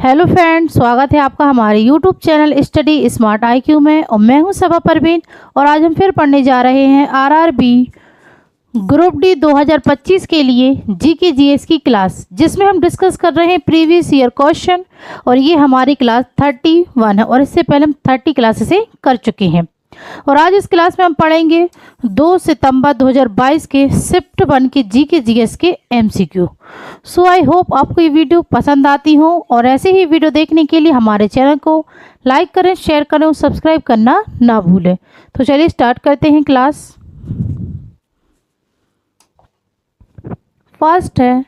Hello friend, स्वागत है आपका हमारे YouTube channel study smart IQ में। और मैं हूं सबा परवीन और आज हम फिर पढ़ने जा रहे हैं आरआरबी ग्रुप डी 2025 के लिए जीके जीएस की क्लास, जिसमें हम डिस्कस कर रहे हैं प्रीवियस ईयर क्वेश्चन। और ये हमारी क्लास 31 है और इससे पहले हम 30 क्लासेस कर चुके हैं। और आज इस क्लास में हम पढ़ेंगे 2 सितंबर 2022 के शिफ्ट 1 के जीके जीएस के एमसीक्यू। सो आई होप आपको ये वीडियो पसंद आती हो और ऐसे ही वीडियो देखने के लिए हमारे चैनल को लाइक करें, शेयर करें और सब्सक्राइब करना ना भूलें। तो चलिए स्टार्ट करते हैं क्लास। फर्स्ट है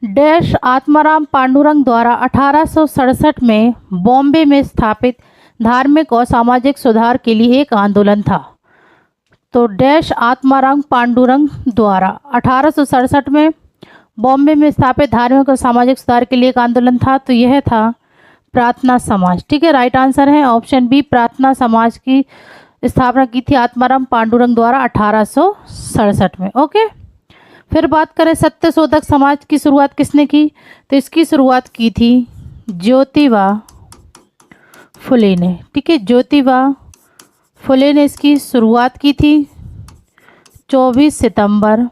डैश आत्माराम पांडुरंग द्वारा 1867 में बॉम्बे में स्थापित धार्मिक और सामाजिक सुधार के लिए एक आंदोलन था। तो डैश आत्माराम पांडुरंग द्वारा 1867 में बॉम्बे में स्थापित धार्मिक और सामाजिक सुधार के लिए एक आंदोलन था। तो यह था प्रार्थना समाज। ठीक है, राइट आंसर है ऑप्शन बी, प्रार्थना समाज की स्थापना की थी आत्माराम पांडुरंग द्वारा 1867 में। ओके, फिर बात करें सत्यशोधक समाज की शुरुआत किसने की? तो इसकी शुरुआत की थी ज्योतिबा फुले ने। ठीक है, ज्योतिबा फुले ने इसकी शुरुआत की थी 24 सितंबर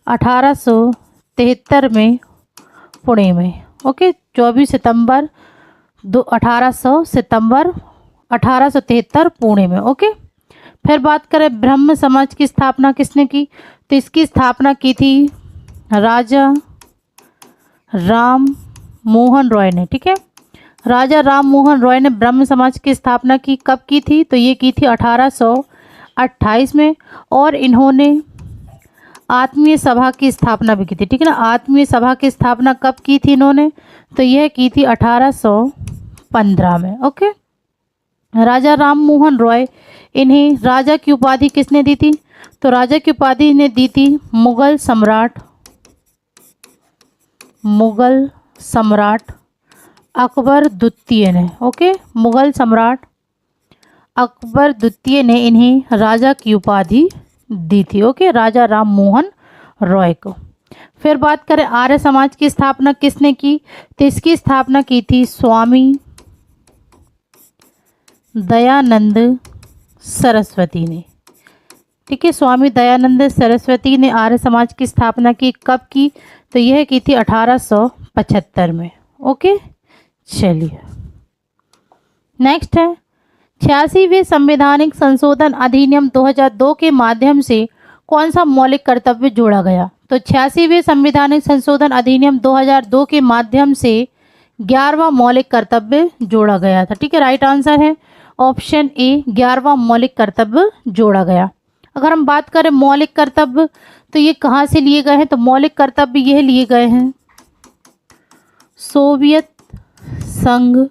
1873 में पुणे में। ओके, 24 सितंबर 1873 पुणे में। ओके, फिर बात करें ब्रह्म समाज की स्थापना किसने की? तो इसकी स्थापना की थी राजा राम मोहन रॉय ने। ठीक है, राजा राम मोहन रॉय ने ब्रह्म समाज की स्थापना की। कब की थी? तो ये की थी 1828 में। और इन्होंने आत्मीय सभा की स्थापना भी की थी। ठीक है ना, आत्मीय सभा की स्थापना कब की थी इन्होंने? तो यह की थी 1815 में। ओके, राजा राम मोहन रॉय, इन्हें राजा की उपाधि किसने दी थी? तो राजा की उपाधि ने दी थी मुगल सम्राट अकबर द्वितीय ने। ओके, मुगल सम्राट अकबर द्वितीय ने इन्हें राजा की उपाधि दी थी। ओके, राजा राम मोहन रॉय को। फिर बात करें आर्य समाज की स्थापना किसने की? तो इसकी स्थापना की थी स्वामी दयानंद सरस्वती ने। ठीक है, स्वामी दयानंद सरस्वती ने आर्य समाज की स्थापना की। कब की? तो यह की थी 1875 में। ओके, चलिए नेक्स्ट है 86वें संवैधानिक संशोधन अधिनियम 2002 के माध्यम से कौन सा मौलिक कर्तव्य जोड़ा गया? तो 86वें संवैधानिक संशोधन अधिनियम 2002 के माध्यम से 11वां मौलिक कर्तव्य जोड़ा गया था। ठीक है, राइट आंसर है ऑप्शन ए, 11वां मौलिक कर्तव्य जोड़ा गया। अगर हम बात करें मौलिक कर्तव्य तो ये कहाँ से लिए गए हैं? तो मौलिक कर्तव्य यह लिए गए हैं सोवियत संघ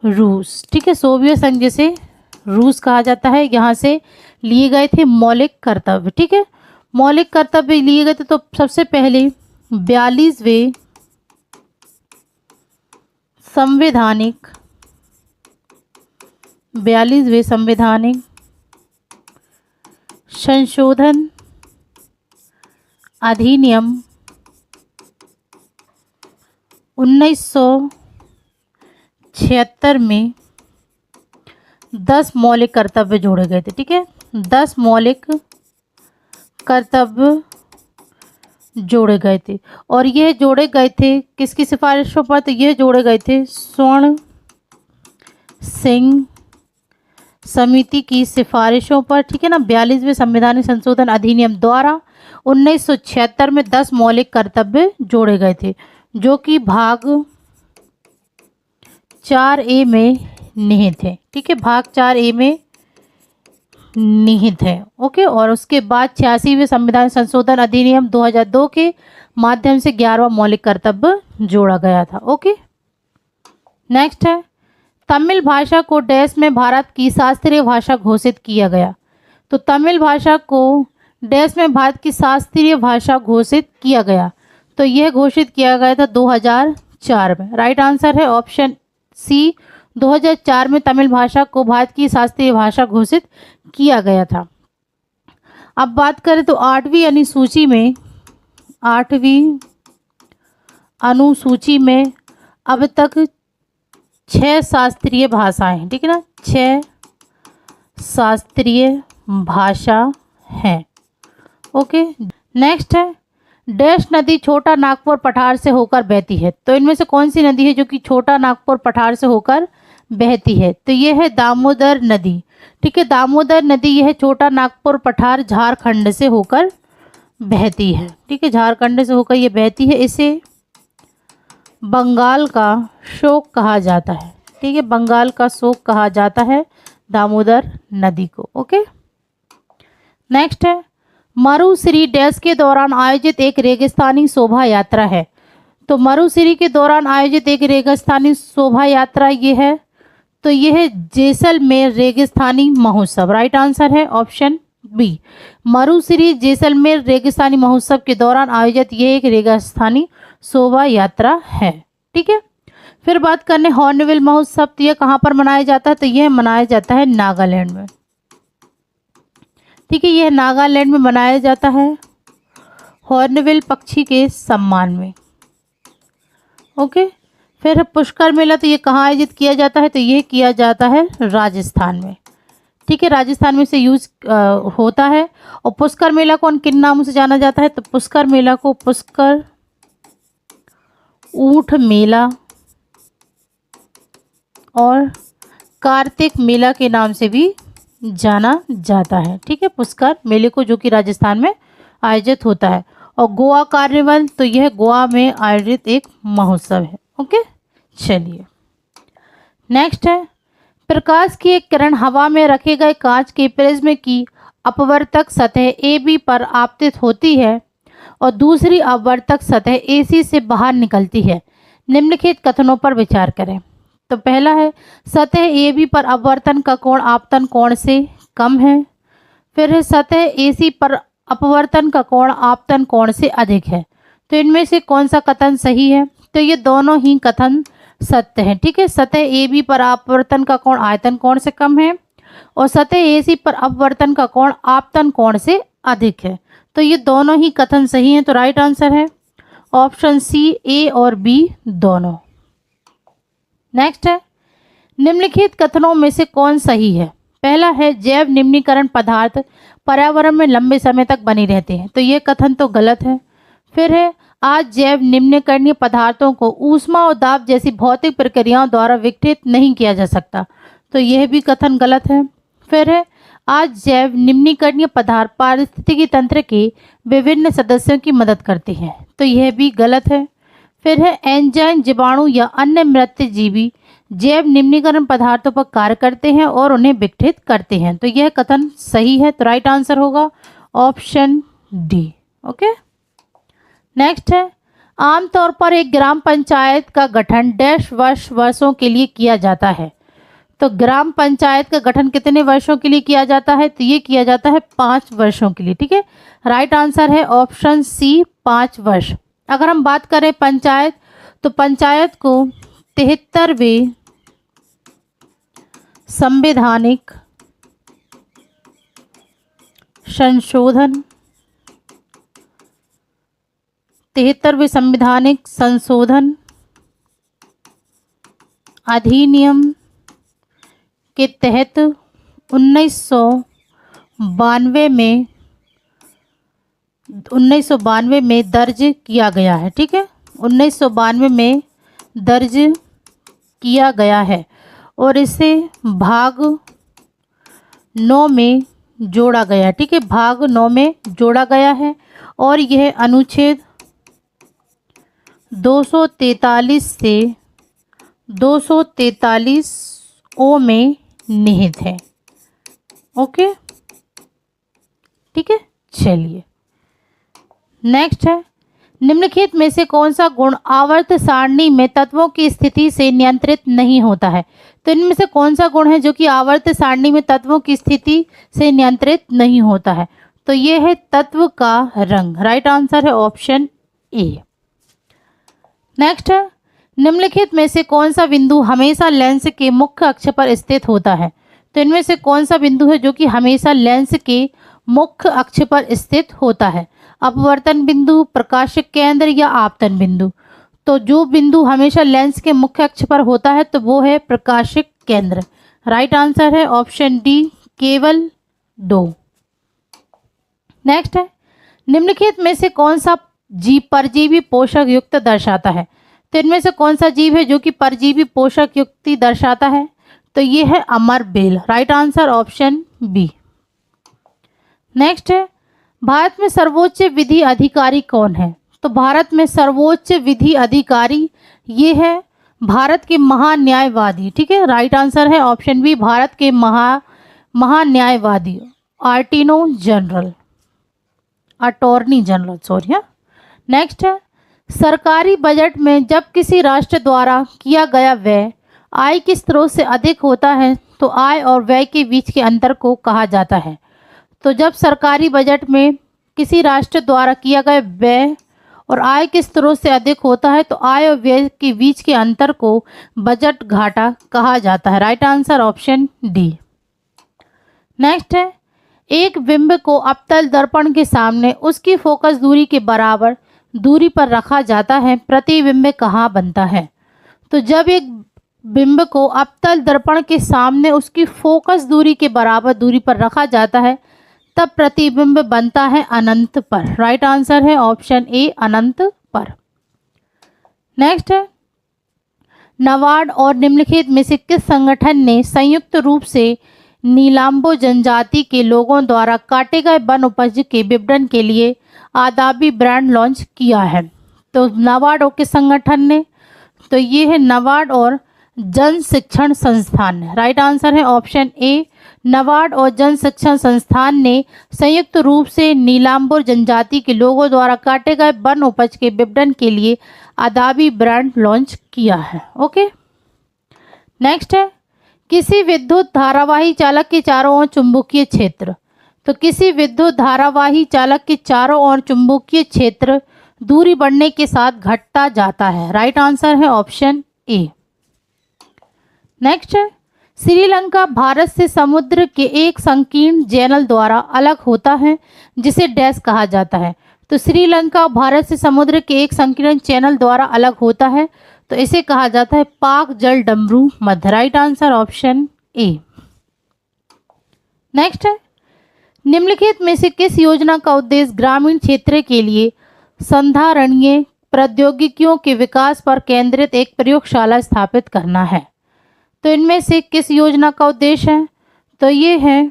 रूस। ठीक है, सोवियत संघ जिसे रूस कहा जाता है, यहाँ से लिए गए थे मौलिक कर्तव्य। ठीक है, मौलिक कर्तव्य लिए गए थे। तो सबसे पहले 42वें संवैधानिक संशोधन अधिनियम 1976 में 10 मौलिक कर्तव्य जोड़े गए थे। ठीक है, 10 मौलिक कर्तव्य जोड़े गए थे। और ये जोड़े गए थे किसकी सिफारिशों पर? तो ये जोड़े गए थे स्वर्ण सिंह समिति की सिफारिशों पर। ठीक है ना, 42वें संवैधानिक संशोधन अधिनियम द्वारा 1976 में 10 मौलिक कर्तव्य जोड़े गए थे, जो कि भाग 4A में निहित है। ठीक है, भाग 4A में निहित है। ओके, और उसके बाद 86वें संविधान संशोधन अधिनियम 2002 के माध्यम से 11वां मौलिक कर्तव्य जोड़ा गया था। ओके, नेक्स्ट है तमिल भाषा को डैश में भारत की शास्त्रीय भाषा घोषित किया गया। तो तमिल भाषा को डैश में भारत की शास्त्रीय भाषा घोषित किया गया। तो यह घोषित किया गया था 2004 में। राइट आंसर है ऑप्शन सी, 2004 में तमिल भाषा को भारत की शास्त्रीय भाषा घोषित किया गया था। अब बात करें तो 8वीं अनुसूची में अब तक 6 शास्त्रीय भाषाएं हैं, ठीक है ना, 6 शास्त्रीय भाषा हैं। ओके, नेक्स्ट है डैश नदी छोटा नागपुर पठार से होकर बहती है। तो इनमें से कौन सी नदी है जो कि छोटा नागपुर पठार से होकर बहती है? तो ये है दामोदर नदी, ठीक है, दामोदर नदी यह छोटा नागपुर पठार झारखंड से होकर बहती है, ठीक है, झारखंड से होकर ये बहती है। इसे बंगाल का शोक कहा जाता है, ठीक है, बंगाल का शोक कहा जाता है दामोदर नदी को। ओके, नेक्स्ट है मरुश्री डैश के दौरान आयोजित एक रेगिस्तानी शोभा यात्रा है। तो मरुश्री के दौरान आयोजित एक रेगिस्तानी शोभा यात्रा ये है, तो ये है जैसलमेर रेगिस्तानी महोत्सव। राइट आंसर है ऑप्शन बी, मरुश्री जैसलमेर रेगिस्तानी महोत्सव के दौरान आयोजित ये एक रेगिस्तानी शोभा यात्रा है, ठीक है। फिर बात करने हॉर्नबिल महोत्सव, तो यह कहाँ पर मनाया जाता है? तो यह मनाया जाता है नागालैंड में, ठीक है, यह नागालैंड में मनाया जाता है हॉर्नबिल पक्षी के सम्मान में। ओके, फिर पुष्कर मेला, तो ये कहाँ आयोजित किया जाता है? तो ये किया जाता है राजस्थान में, ठीक है, राजस्थान में से यूज होता है। और पुष्कर मेला को किन नामों से जाना जाता है? तो पुष्कर मेला को पुष्कर ऊंट मेला और कार्तिक मेला के नाम से भी जाना जाता है, ठीक है, पुष्कर मेले को, जो कि राजस्थान में आयोजित होता है। और गोवा कार्निवल, तो यह गोवा में आयोजित एक महोत्सव है। ओके, चलिए नेक्स्ट है प्रकाश की एक किरण हवा में रखे गए कांच के प्रिज्म की अपवर्तक सतह AB पर आपतित होती है और दूसरी अपवर्तक सतह AC से बाहर निकलती है। निम्नलिखित कथनों पर विचार करें। तो पहला है सतह AB पर अपवर्तन का कोण आपतन कोण से कम है। फिर है सतह AC पर अपवर्तन का कोण आपतन कोण से अधिक है। तो इनमें से कौन सा कथन सही है? तो ये दोनों ही कथन सत्य है, ठीक है, सतह AB पर अपवर्तन का कोण आयतन कोण से कम है और सतह AC पर अपवर्तन का कोण आपतन कोण से अधिक है। तो ये दोनों ही कथन सही हैं। तो राइट आंसर है ऑप्शन सी, A और B दोनों। नेक्स्ट है निम्नलिखित कथनों में से कौन सही है? पहला है जैव निम्नीकरण पदार्थ पर्यावरण में लंबे समय तक बने रहते हैं। तो ये कथन तो गलत है। फिर है आज जैव निम्नीकरणीय पदार्थों को ऊष्मा और दाब जैसी भौतिक प्रक्रियाओं द्वारा विघटित नहीं किया जा सकता। तो यह भी कथन गलत है। फिर है आज जैव निम्नीकरणीय पदार्थ पारिस्थितिकी तंत्र के विभिन्न सदस्यों की मदद करते हैं। तो यह भी गलत है। फिर है एंजाइम जीवाणु या अन्य मृत जीवी जैव निम्नीकरण पदार्थों पर कार्य करते हैं और उन्हें विघटित करते हैं। तो यह कथन सही है। तो राइट आंसर होगा ऑप्शन डी। ओके, नेक्स्ट है आमतौर पर एक ग्राम पंचायत का गठन डैश वर्षों के लिए किया जाता है। तो ग्राम पंचायत का गठन कितने वर्षों के लिए किया जाता है? तो ये किया जाता है 5 वर्षों के लिए, ठीक है। राइट आंसर है ऑप्शन सी, 5 वर्ष। अगर हम बात करें पंचायत, तो पंचायत को 73वें संवैधानिक संशोधन 73वें संवैधानिक संशोधन अधिनियम के तहत 1992 में दर्ज किया गया है, ठीक है, 1992 में दर्ज किया गया है और इसे भाग 9 में जोड़ा गया, ठीक है, भाग 9 में जोड़ा गया है और यह अनुच्छेद 243 से 243 ओ में निहित है। ओके, ठीक है, चलिए नेक्स्ट है निम्नलिखित में से कौन सा गुण आवर्त सारणी में तत्वों की स्थिति से नियंत्रित नहीं होता है? तो इनमें से कौन सा गुण है जो कि आवर्त सारणी में तत्वों की स्थिति से नियंत्रित नहीं होता है? तो ये है तत्व का रंग। राइट आंसर है ऑप्शन ए। नेक्स्ट है निम्नलिखित में से कौन सा बिंदु हमेशा लेंस के मुख्य अक्ष पर स्थित होता है? तो इनमें से कौन सा बिंदु है जो कि हमेशा लेंस के मुख्य अक्ष पर स्थित होता है? अपवर्तन बिंदु, प्रकाशिक केंद्र या आपतन बिंदु? तो जो बिंदु हमेशा लेंस के मुख्य अक्ष पर होता है तो वो है प्रकाशिक केंद्र। राइट आंसर है ऑप्शन डी, केवल 2। नेक्स्ट है, निम्नलिखित में से कौन सा जीव परजीवी पोषक युक्त दर्शाता है? तो इनमें से कौन सा जीव है जो कि परजीवी पोषक युक्ति दर्शाता है? तो ये है अमर बेल। Right answer option B. Next है, भारत में सर्वोच्च विधि अधिकारी कौन है? तो भारत में सर्वोच्च विधि अधिकारी ये है भारत के महान्यायवादी। ठीक है, राइट आंसर है ऑप्शन बी, भारत के महान्यायवादी, अटॉर्नी जनरल सॉरी। नेक्स्ट है, सरकारी बजट में जब किसी राष्ट्र द्वारा किया गया व्यय आय के स्रोत से अधिक होता है तो आय और व्यय के बीच के अंतर को कहा जाता है। तो जब सरकारी बजट में किसी राष्ट्र द्वारा किया गया व्यय और आय के स्रोत से अधिक होता है तो आय और व्यय के बीच के अंतर को बजट घाटा कहा जाता है। Right answer option D. Next है, एक बिंब को अवतल दर्पण के सामने उसकी फोकस दूरी के बराबर दूरी पर रखा जाता है, प्रतिबिंब कहाँ बनता है? तो जब एक बिंब को अवतल दर्पण के सामने उसकी फोकस दूरी के बराबर दूरी पर रखा जाता है तब प्रतिबिंब बनता है अनंत पर। राइट आंसर है ऑप्शन ए, अनंत पर। नेक्स्ट है, नाबार्ड और निम्नलिखित में से किस संगठन ने संयुक्त रूप से नीलाम्बो जनजाति के लोगों द्वारा काटे गए वन उपज के विपणन के लिए आदाबी ब्रांड लॉन्च किया है? तो नाबार्ड और किस संगठन ने? तो ये है नाबार्ड और जन शिक्षण संस्थान। राइट आंसर है ऑप्शन ए, नाबार्ड और जन शिक्षण संस्थान ने संयुक्त रूप से नीलाम्बुर जनजाति के लोगों द्वारा काटे गए वन उपज के विपणन के लिए आदाबी ब्रांड लॉन्च किया है। ओके, नेक्स्ट है, किसी विद्युत धारावाही चालक के चारों ओर चुंबकीय क्षेत्र। तो किसी विद्युत धारावाही चालक के चारों ओर चुंबकीय क्षेत्र दूरी बढ़ने के साथ घटता जाता है। राइट आंसर है ऑप्शन ए। नेक्स्ट है, श्रीलंका भारत से समुद्र के एक संकीर्ण चैनल द्वारा अलग होता है जिसे डैश कहा जाता है। तो श्रीलंका भारत से समुद्र के एक संकीर्ण चैनल द्वारा अलग होता है तो इसे कहा जाता है पाक जल डमरू मध्य। Right answer option A. Next है, निम्नलिखित में से किस योजना का उद्देश्य ग्रामीण क्षेत्र के लिए संधारणीय प्रौद्योगिकियों के विकास पर केंद्रित एक प्रयोगशाला स्थापित करना है? तो इनमें से किस योजना का उद्देश्य है? तो ये है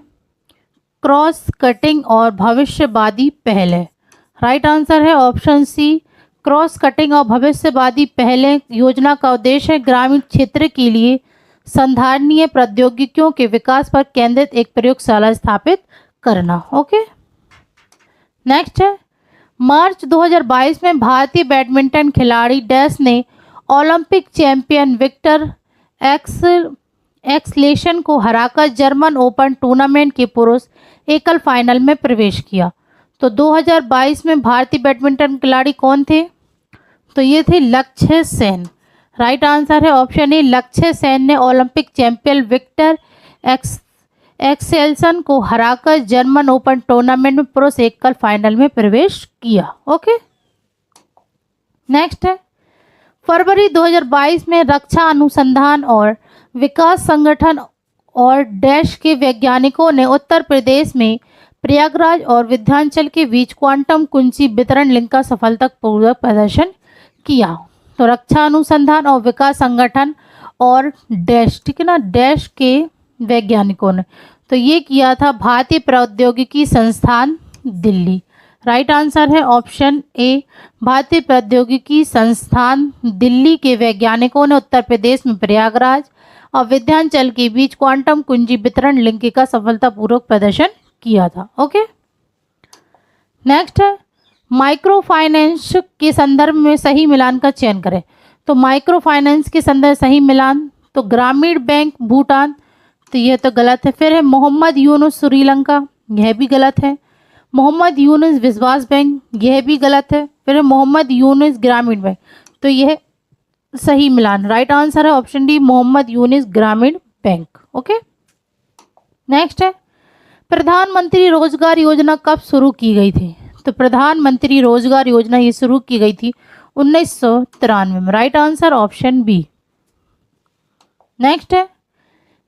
क्रॉस कटिंग और भविष्यवादी पहले। राइट आंसर है ऑप्शन सी, क्रॉस कटिंग और भविष्यवादी पहले योजना का उद्देश्य है ग्रामीण क्षेत्र के लिए संधारणीय प्रौद्योगिकियों के विकास पर केंद्रित एक प्रयोगशाला स्थापित करना। ओके, नेक्स्ट है, मार्च 2022 में भारतीय बैडमिंटन खिलाड़ी डैश ने ओलंपिक चैंपियन विक्टर एक्सलेशन को हराकर जर्मन ओपन टूर्नामेंट के पुरुष एकल फाइनल में प्रवेश किया। तो 2022 में भारतीय बैडमिंटन खिलाड़ी कौन थे? तो ये थे लक्ष्य सेन। राइट आंसर है ऑप्शन ए, लक्ष्य सेन ने ओलंपिक चैंपियन विक्टर एक्सेल्सन को हराकर जर्मन ओपन टूर्नामेंट में पुरुष एकल फाइनल में प्रवेश किया। ओके, नेक्स्ट है, फरवरी 2022 में रक्षा अनुसंधान और विकास संगठन और डैश के वैज्ञानिकों ने उत्तर प्रदेश में प्रयागराज और विंध्याचल के बीच क्वांटम कुंजी वितरण लिंक का सफलतापूर्वक प्रदर्शन किया। तो रक्षा अनुसंधान और विकास संगठन और डैश, ठीक है ना, डैश के वैज्ञानिकों ने तो ये किया था भारतीय प्रौद्योगिकी संस्थान दिल्ली। राइट आंसर है ऑप्शन ए, भारतीय प्रौद्योगिकी संस्थान दिल्ली के वैज्ञानिकों ने उत्तर प्रदेश में प्रयागराज और विंध्याचल के बीच क्वांटम कुंजी वितरण लिंक का सफलतापूर्वक प्रदर्शन किया था। ओके, नेक्स्ट है, माइक्रो फाइनेंस के संदर्भ में सही मिलान का चयन करें। तो माइक्रो फाइनेंस के संदर्भ सही मिलान, तो ग्रामीण बैंक भूटान, तो यह तो गलत है। फिर है मोहम्मद यूनुस श्रीलंका, यह भी गलत है। मोहम्मद यूनुस विश्वास बैंक, यह भी गलत है। फिर है मोहम्मद यूनुस ग्रामीण बैंक, तो यह सही मिलान। राइट आंसर है ऑप्शन डी, मोहम्मद यूनुस ग्रामीण बैंक। ओके, नेक्स्ट है, प्रधानमंत्री रोजगार योजना कब शुरू की गई थी? तो प्रधानमंत्री रोजगार योजना ये शुरू की गई थी 1993 में। Right answer option B. Next है,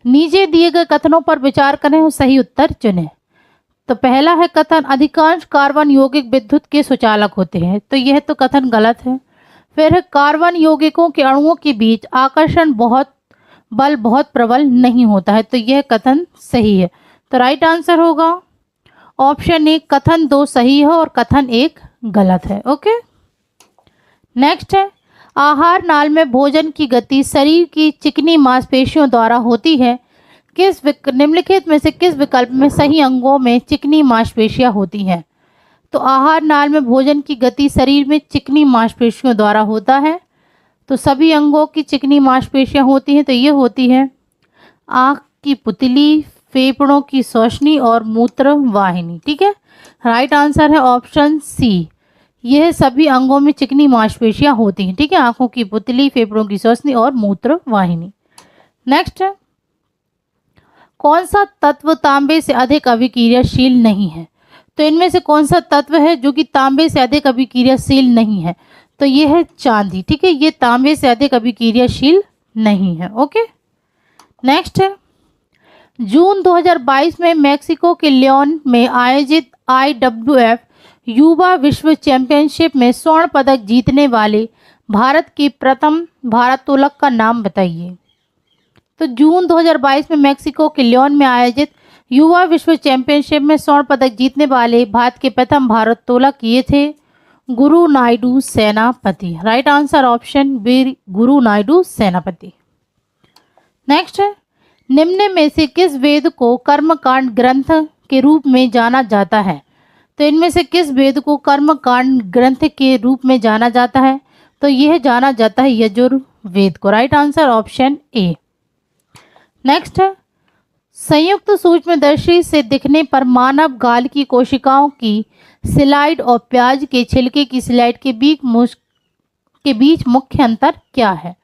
नीचे दिए गए कथनों पर विचार करें और सही उत्तर चुनें। तो पहला है कथन, अधिकांश कार्बन यौगिक विद्युत के सुचालक होते हैं। तो यह तो कथन गलत है। फिर है, कार्बन यौगिकों के अणुओं के बीच आकर्षण बल बहुत प्रबल नहीं होता है। तो यह कथन सही है। तो राइट आंसर होगा ऑप्शन ए, कथन 2 सही है और कथन 1 गलत है। ओके। नेक्स्ट है, आहार नाल में भोजन की गति शरीर की चिकनी मांसपेशियों द्वारा होती है। निम्नलिखित में से किस विकल्प में सही अंगों में चिकनी मांसपेशियां होती हैं? तो आहार नाल में भोजन की गति शरीर में चिकनी मांसपेशियों द्वारा होता है। तो सभी अंगों की चिकनी मांसपेशियां होती हैं। तो ये होती है आँख की पुतली, फेफड़ों की श्वसनी और मूत्र वाहिनी। ठीक है, राइट आंसर है ऑप्शन सी। यह सभी अंगों में चिकनी मांसपेशियां होती हैं। ठीक है, आंखों की पुतली, फेफड़ों की श्वसनी और मूत्र वाहिनी। नेक्स्ट है, कौन सा तत्व तांबे से अधिक अभिक्रियाशील नहीं है? तो इनमें से कौन सा तत्व है जो कि तांबे से अधिक अभिक्रियाशील नहीं है? तो ये है चांदी। ठीक है, ये तांबे से अधिक अभिक्रियाशील नहीं है। ओके। नेक्स्ट है, जून 2022 में मेक्सिको के लियोन में आयोजित IWF युवा विश्व चैंपियनशिप में स्वर्ण पदक जीतने वाले भारत के प्रथम भारोत्तोलक का नाम बताइए। तो जून 2022 में मेक्सिको के लियोन में आयोजित युवा विश्व चैंपियनशिप में स्वर्ण पदक जीतने वाले भारत के प्रथम भारोत्तोलक ये थे गुरु नायडू सेनापति। राइट आंसर ऑप्शन बी, गुरु नायडू सेनापति। नेक्स्ट है, निम्न में से किस वेद को कर्मकांड ग्रंथ के रूप में जाना जाता है? तो इनमें से किस वेद को कर्मकांड ग्रंथ के रूप में जाना जाता है? तो यह जाना जाता है यजुर्वेद को। Right answer option A. Next है, संयुक्त सूक्ष्मदर्शी से दिखने पर मानव गाल की कोशिकाओं की स्लाइड और प्याज के छिलके की स्लाइड के बीच मुख्य अंतर क्या है?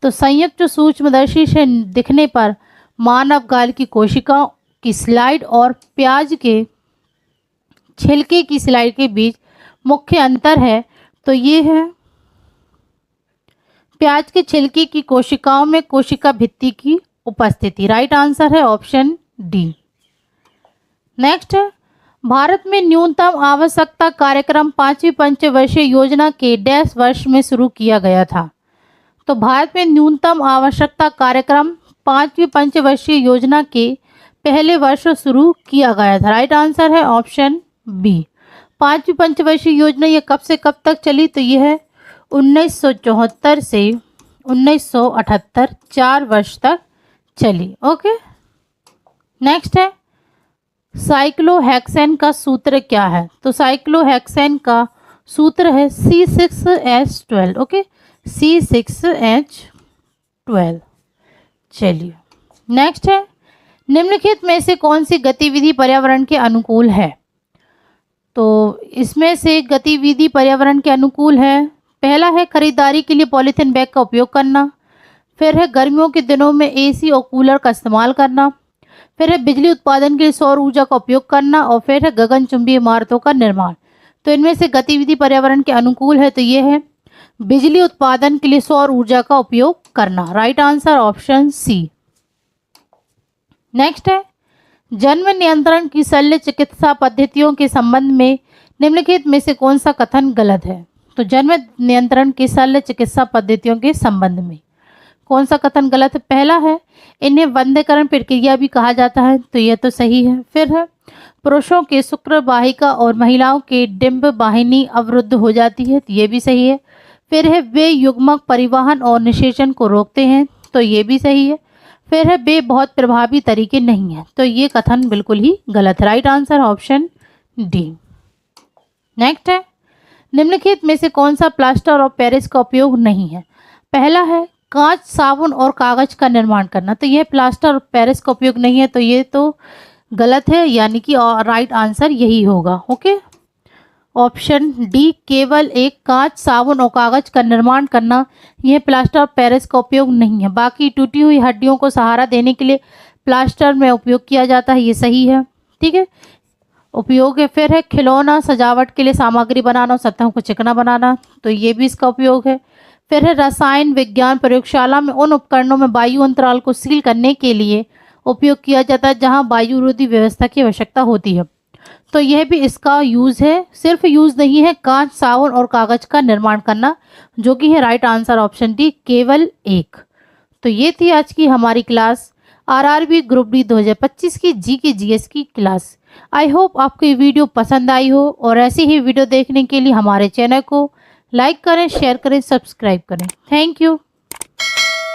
तो संयुक्त सूक्ष्मदर्शी से दिखने पर मानव गाल की कोशिकाओं की स्लाइड और प्याज के छिलके की स्लाइड के बीच मुख्य अंतर है। तो ये है प्याज के छिलके की कोशिकाओं में कोशिका भित्ति की उपस्थिति। राइट आंसर है ऑप्शन डी। नेक्स्ट है, भारत में न्यूनतम आवश्यकता कार्यक्रम 5वीं पंचवर्षीय योजना के डैश वर्ष में शुरू किया गया था। तो भारत में न्यूनतम आवश्यकता कार्यक्रम 5वीं पंचवर्षीय योजना के पहले वर्ष शुरू किया गया था। राइट आंसर है ऑप्शन बी। 5वीं पंचवर्षीय योजना ये कब से कब तक चली? तो यह है 1974 से 1978, 4 वर्ष तक चली। ओके। नेक्स्ट है, साइक्लोहेक्सेन का सूत्र क्या है? तो साइक्लोहेक्सेन का सूत्र है C6H12। Okay, C6H12। चलिए नेक्स्ट है, निम्नलिखित में से कौन सी गतिविधि पर्यावरण के अनुकूल है? तो इसमें से गतिविधि पर्यावरण के अनुकूल है, पहला है खरीदारी के लिए पॉलीथीन बैग का उपयोग करना। फिर है गर्मियों के दिनों में AC और कूलर का इस्तेमाल करना। फिर है बिजली उत्पादन के लिए सौर ऊर्जा का उपयोग करना। और फिर है गगनचुंबी इमारतों का निर्माण। तो इनमें से गतिविधि पर्यावरण के अनुकूल है तो ये है बिजली उत्पादन के लिए सौर ऊर्जा का उपयोग करना। Right answer option C. Next है, जन्म नियंत्रण की शल्य चिकित्सा पद्धतियों के संबंध में निम्नलिखित में से कौन सा कथन गलत है? तो जन्म नियंत्रण की शल्य चिकित्सा पद्धतियों के संबंध में कौन सा कथन गलत है? पहला है इन्हें वंध्यकरण प्रक्रिया भी कहा जाता है। तो यह तो सही है। फिर है पुरुषों के शुक्र वाहिका और महिलाओं के डिंब वाहिनी अवरुद्ध हो जाती है। तो ये भी सही है। फिर है वे युग्मक परिवहन और निषेचन को रोकते हैं। तो ये भी सही है। फिर है वे बहुत प्रभावी तरीके नहीं है। तो ये कथन बिल्कुल ही गलत है। Right answer option D. Next है, निम्नलिखित में से कौन सा प्लास्टर और पेरिस का उपयोग नहीं है? पहला है कांच, साबुन और कागज का निर्माण करना। तो यह प्लास्टर और पेरिस का उपयोग नहीं है। तो ये तो गलत है, यानी कि राइट आंसर यही होगा। ओके, ऑप्शन डी, केवल एक कांच, साबुन और कागज का निर्माण करना, यह प्लास्टर और पेरिस का उपयोग नहीं है। बाकी टूटी हुई हड्डियों को सहारा देने के लिए प्लास्टर में उपयोग किया जाता है, ये सही है। ठीक है, उपयोग है। फिर है खिलौना, सजावट के लिए सामग्री बनाना और सतहों को चिकना बनाना, तो ये भी इसका उपयोग है। फिर है रसायन विज्ञान, प्रयोगशाला में उन उपकरणों में वायु अंतराल को सील करने के लिए उपयोग किया जाता है जहां वायुरोधी व्यवस्था की आवश्यकता होती है, तो यह भी इसका यूज़ है। सिर्फ यूज़ नहीं है, कांच, साबुन और कागज का निर्माण करना, जो कि है राइट आंसर ऑप्शन डी, केवल एक। तो ये थी आज की हमारी क्लास, आरआरबी ग्रुप डी 2025 की जी के जीएस की क्लास। आई होप आपको ये वीडियो पसंद आई हो, और ऐसी ही वीडियो देखने के लिए हमारे चैनल को लाइक करें, शेयर करें, सब्सक्राइब करें। Thank you.